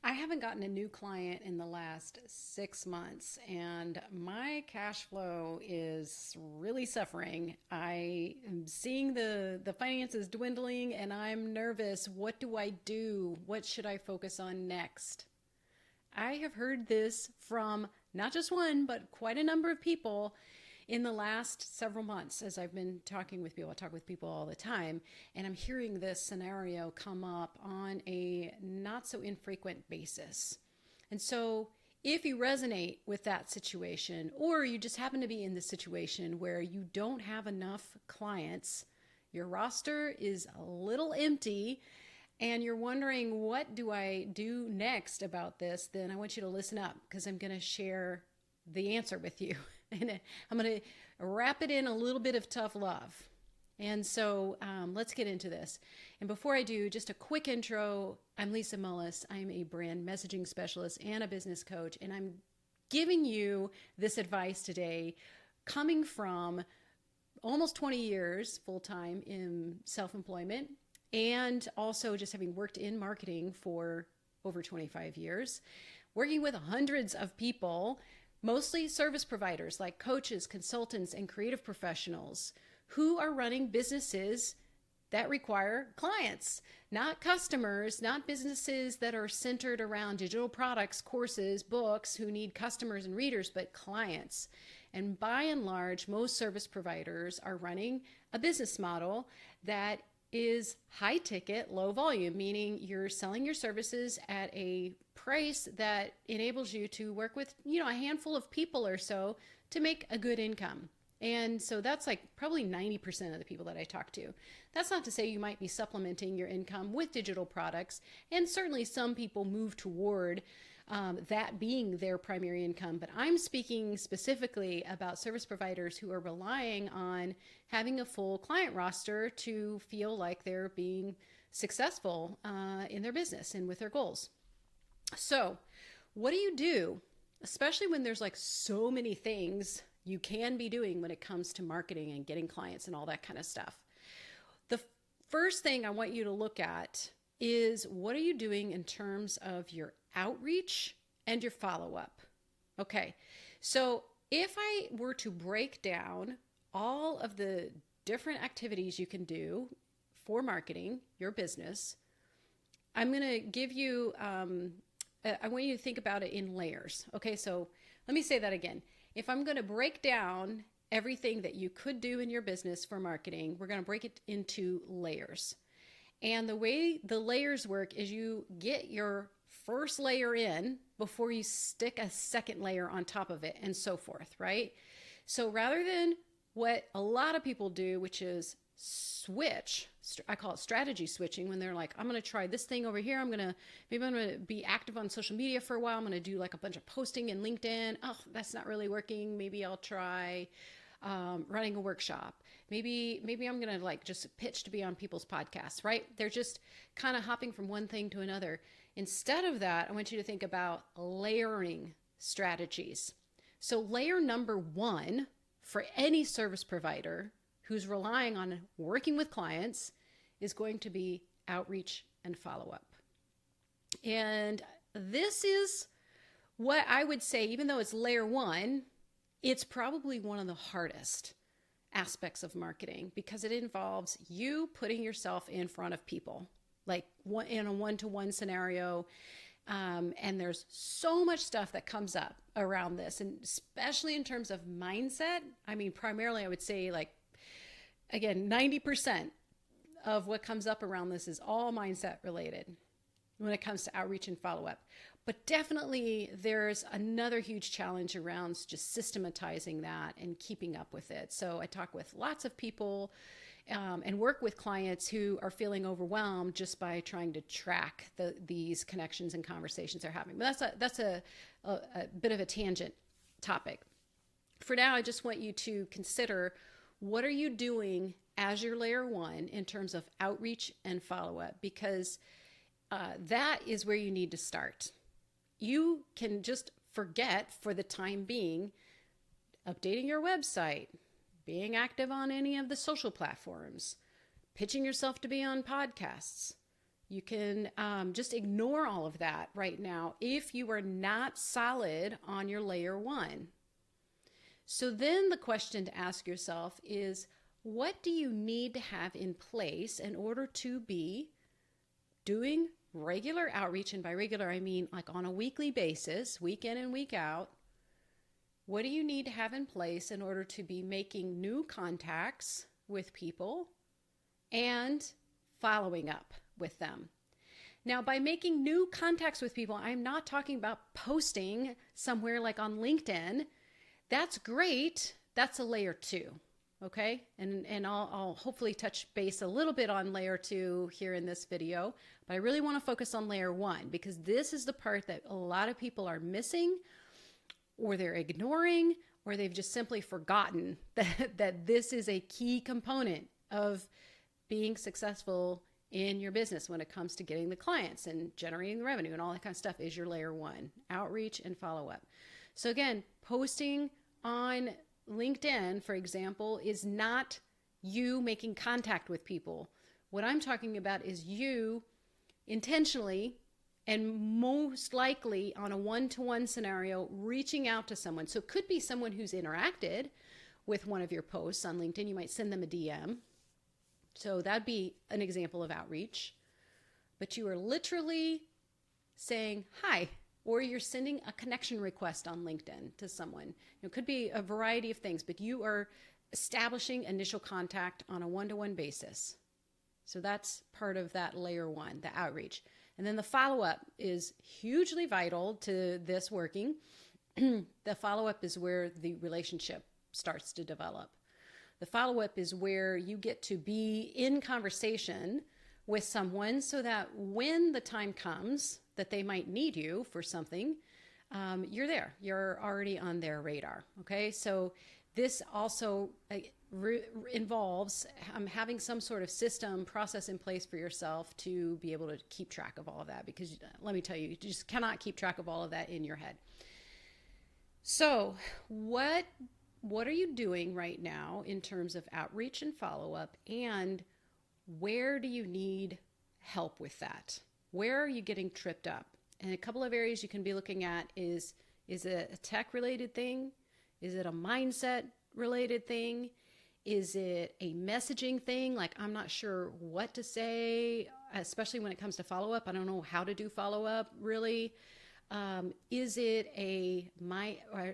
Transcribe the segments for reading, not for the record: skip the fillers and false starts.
I haven't gotten a new client in the last 6 months, and my cash flow is really suffering. I am seeing the finances dwindling, and I'm nervous. What do I do? What should I focus on next? I have heard this from not just one, but quite a number of people in the last several months as I've been talking with people. I talk with people all the time, and I'm hearing this scenario come up on a not so infrequent basis. And so, if you resonate with that situation, or you just happen to be in the situation where you don't have enough clients, your roster is a little empty, and you're wondering, what do I do next about this? Then I want you to listen up because I'm going to share the answer with you. And I'm going to wrap it in a little bit of tough love. And so let's get into this. And before I do, just a quick intro. I'm Lisa Mullis. I'm a brand messaging specialist and a business coach. And I'm giving you this advice today coming from almost 20 years full time in self employment, and also just having worked in marketing for over 25 years, working with hundreds of people, mostly service providers like coaches, consultants, and creative professionals who are running businesses that require clients, not customers, not businesses that are centered around digital products, courses, books, who need customers and readers, but clients. And by and large, most service providers are running a business model that is high ticket, low volume, meaning you're selling your services at a price that enables you to work with, a handful of people or so to make a good income. And so that's like probably 90% of the people that I talk to. That's not to say you might be supplementing your income with digital products. And certainly some people move toward that being their primary income. But I'm speaking specifically about service providers who are relying on having a full client roster to feel like they're being successful in their business and with their goals. So, what do, especially when there's like so many things you can be doing when it comes to marketing and getting clients and all that kind of stuff? The first thing I want you to look at is, what are you doing in terms of your outreach and your follow up? Okay, so if I were to break down all of the different activities you can do for marketing your business, I'm going to give you, I want you to think about it in layers. Okay, so let me say that again. If I'm going to break down everything that you could do in your business for marketing, we're going to break it into layers. And the way the layers work is you get your first layer in before you stick a second layer on top of it, and so forth, right? So rather than what a lot of people do, which is switch, I call it strategy switching, when they're like, I'm going to try this thing over here. Maybe I'm going to be active on social media for a while. I'm going to do like a bunch of posting in LinkedIn. Oh, that's not really working. Maybe I'll try running a workshop. Maybe I'm going to like just pitch to be on people's podcasts, right? They're just kind of hopping from one thing to another. Instead of that, I want you to think about layering strategies. So layer number one for any service provider who's relying on working with clients is going to be outreach and follow up. And this is what I would say, even though it's layer one, it's probably one of the hardest aspects of marketing because it involves you putting yourself in front of people, like in a one-to-one scenario. And there's so much stuff that comes up around this, and especially in terms of mindset. I mean, primarily I would say, like, again, 90% of what comes up around this is all mindset related when it comes to outreach and follow-up. But definitely there's another huge challenge around just systematizing that and keeping up with it. So I talk with lots of people and work with clients who are feeling overwhelmed just by trying to track these connections and conversations they're having. But that's a bit of a tangent topic. For now, I just want you to consider, what are you doing as your layer one in terms of outreach and follow-up? Because that is where you need to start. You can just forget for the time being updating your website, being active on any of the social platforms, pitching yourself to be on podcasts, You can just ignore all of that right now if you are not solid on your layer one. So then the question to ask yourself is, what do you need to have in place in order to be doing regular outreach? And by regular, I mean like on a weekly basis, week in and week out. What do you need to have in place in order to be making new contacts with people and following up with them? Now, by making new contacts with people, I'm not talking about posting somewhere like on LinkedIn. That's great. That's a layer two. Okay. And I'll hopefully touch base a little bit on layer two here in this video, but I really want to focus on layer one because this is the part that a lot of people are missing, or they're ignoring, or they've just simply forgotten that this is a key component of being successful in your business when it comes to getting the clients and generating the revenue and all that kind of stuff is your layer one, outreach and follow up. So again, posting on LinkedIn, for example, is not you making contact with people. What I'm talking about is you intentionally and most likely on a one-to-one scenario, reaching out to someone. So it could be someone who's interacted with one of your posts on LinkedIn. You might send them a DM. So that'd be an example of outreach. But you are literally saying hi, or you're sending a connection request on LinkedIn to someone. It could be a variety of things, but you are establishing initial contact on a one-to-one basis. So that's part of that layer one, the outreach. And then the follow-up is hugely vital to this working. The follow-up is where the relationship starts to develop. The follow-up is where you get to be in conversation with someone so that when the time comes that they might need you for something, you're there. You're already on their radar. Okay, so this also involves having some sort of system process in place for yourself to be able to keep track of all of that, because let me tell you, you just cannot keep track of all of that in your head. So what are you doing right now in terms of outreach and follow-up, and where do you need help with that? Where are you getting tripped up? And a couple of areas you can be looking at is it a tech-related thing? Is it a mindset-related thing? Is it a messaging thing? Like, I'm not sure what to say, especially when it comes to follow-up. I don't know how to do follow-up, really. Is it I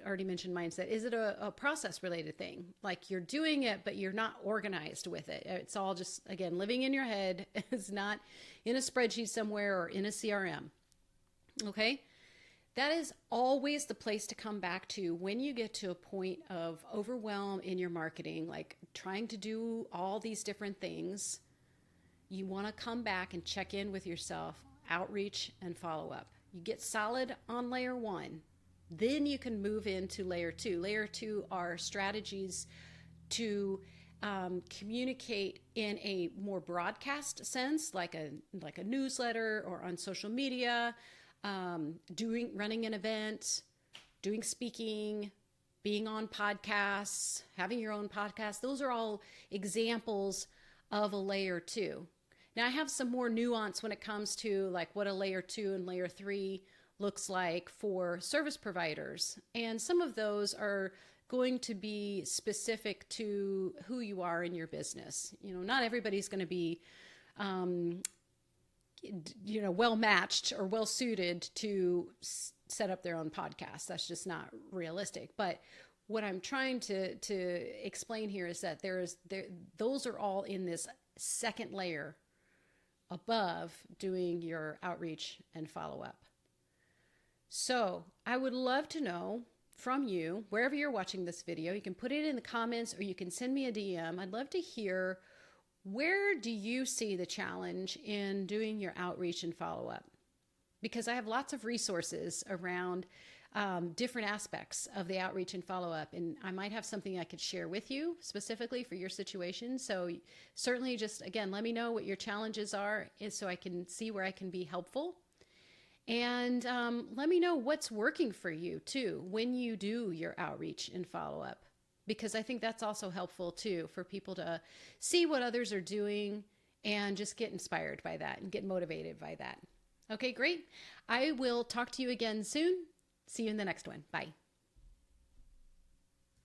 already mentioned mindset. Is it a process-related thing? Like, you're doing it, but you're not organized with it. It's all just, again, living in your head. It's not in a spreadsheet somewhere or in a CRM. Okay? That is always the place to come back to when you get to a point of overwhelm in your marketing, like trying to do all these different things. You want to come back and check in with yourself, outreach and follow up. You get solid on layer one, then you can move into layer two. Layer two are strategies to communicate in a more broadcast sense, like a newsletter or on social media, running an event, doing speaking, being on podcasts, having your own podcast. Those are all examples of a layer two. Now I have some more nuance when it comes to like what a layer two and layer three looks like for service providers. And some of those are going to be specific to who you are in your business. You know, not everybody's going to be, well matched or well suited to set up their own podcast. That's just not realistic. But what I'm trying to explain here is that those are all in this second layer above doing your outreach and follow up. So I would love to know from you, wherever you're watching this video, you can put it in the comments or you can send me a DM. I'd love to hear, where do you see the challenge in doing your outreach and follow up? Because I have lots of resources around different aspects of the outreach and follow up, and I might have something I could share with you specifically for your situation. So certainly just, again, let me know what your challenges are so I can see where I can be helpful. And let me know what's working for you too when you do your outreach and follow up, because I think that's also helpful too for people to see what others are doing and just get inspired by that and get motivated by that. Okay, great. I will talk to you again soon. See you in the next one. Bye.